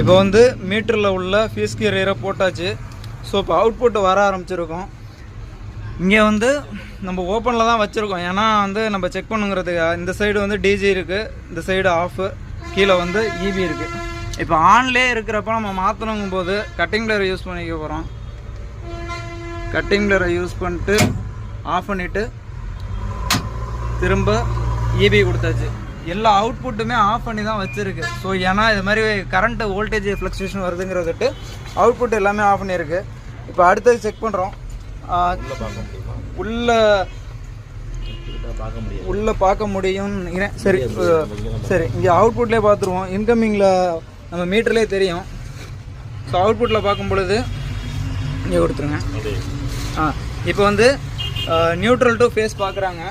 இப்போ வந்து மீட்டரில் உள்ள ஃபீஸ் கேரியரை போட்டாச்சு. ஸோ இப்போ அவுட்புட் வர ஆரம்பிச்சிருக்கோம். இங்கே வந்து நம்ம ஓப்பனில் தான் வச்சுருக்கோம், ஏன்னா வந்து நம்ம செக் பண்ணுங்கிறதுக்கு. இந்த சைடு வந்து டிஜி இருக்குது, இந்த சைடு ஆஃபு, கீழே வந்து இபி இருக்குது. இப்போ ஆன்லேயே இருக்கிறப்ப நம்ம மாற்றணுங்கும் போது கட்டிங் பிளேயரை யூஸ் பண்ணிக்க போகிறோம். கட்டிங் பிளேயரை யூஸ் பண்ணிட்டு ஆஃப் பண்ணிவிட்டு திரும்ப இபி கொடுத்தாச்சு. எல்லா அவுட்புட்டுமே ஆஃப் பண்ணி தான் வச்சுருக்கு. ஸோ ஏன்னா இது மாதிரி கரண்ட்டு வோல்டேஜ் ஃப்ளக்சுவேஷன் வருதுங்கிறதுட்டு அவுட்புட் எல்லாமே ஆஃப் பண்ணியிருக்கு. இப்போ அடுத்தது செக் பண்ணுறோம். உள்ள பார்க்க முடியும். சரி சரி, இங்கே அவுட்புட்லேயே பார்த்துருவோம். இன்கமிங்கில் நம்ம மீட்டர்லேயே தெரியும். ஸோ அவுட்புட்டில் பார்க்கும் பொழுது இங்கே கொடுத்துருங்க. இப்போ வந்து நியூட்ரல் டு ஃபேஸ் பார்க்குறாங்க.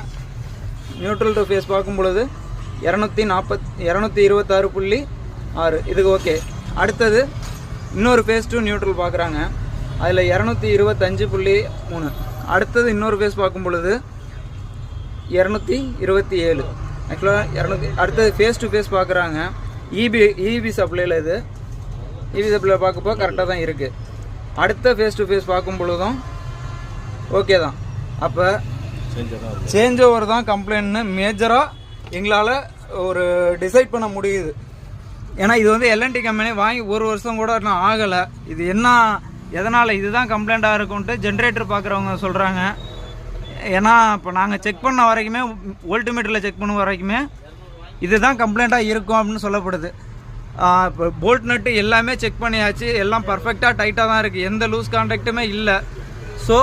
நியூட்ரல் டு ஃபேஸ் பார்க்கும் பொழுது 226.6 இதுக்கு ஓகே. அடுத்தது இன்னொரு ஃபேஸ் டு நியூட்ரல் பார்க்குறாங்க, அதில் 225.3. அடுத்தது இன்னொரு ஃபேஸ் பார்க்கும் பொழுது 227. ஆக்சுவலாக 200. அடுத்தது ஃபேஸ் டு ஃபேஸ் பார்க்குறாங்க. இபி சப்ளையில் இது இபி சப்ளையில் பார்க்கப்போ கரெக்டாக தான் இருக்குது. அடுத்த ஃபேஸ் டு ஃபேஸ் பார்க்கும் பொழுதும் ஓகே தான். அப்போ சேஞ்ச் ஓவர் தான் கம்ப்ளைண்ட்னு மேஜராக எங்களால் ஒரு டிசைட் பண்ண முடியுது. ஏன்னா இது வந்து எல்என்டி கம்பெனி வாங்கி 1 வருஷம் கூட இன்னும் ஆகலை. இது என்ன எதனால் இதுதான் கம்ப்ளைண்ட்டாக இருக்கும்ட்டு ஜென்ரேட்டர் பார்க்குறவங்க சொல்கிறாங்க. ஏன்னா இப்போ நாங்கள் செக் பண்ண வரைக்குமே, வோல்ட்மீட்டரில் செக் பண்ண வரைக்குமே இதுதான் கம்ப்ளைண்ட்டாக இருக்கும் அப்படின்னு சொல்லப்படுது. இப்போ போல்ட் நட்டு எல்லாமே செக் பண்ணியாச்சு, எல்லாம் பர்ஃபெக்டாக டைட்டாக தான் இருக்குது, எந்த லூஸ் கான்டாக்ட்டுமே இல்லை. ஸோ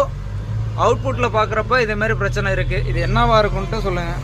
அவுட்புட்டில் பார்க்குறப்ப இதேமாரி பிரச்சனை இருக்குது. இது என்னவாக இருக்குன்ட்டு சொல்லுங்கள்.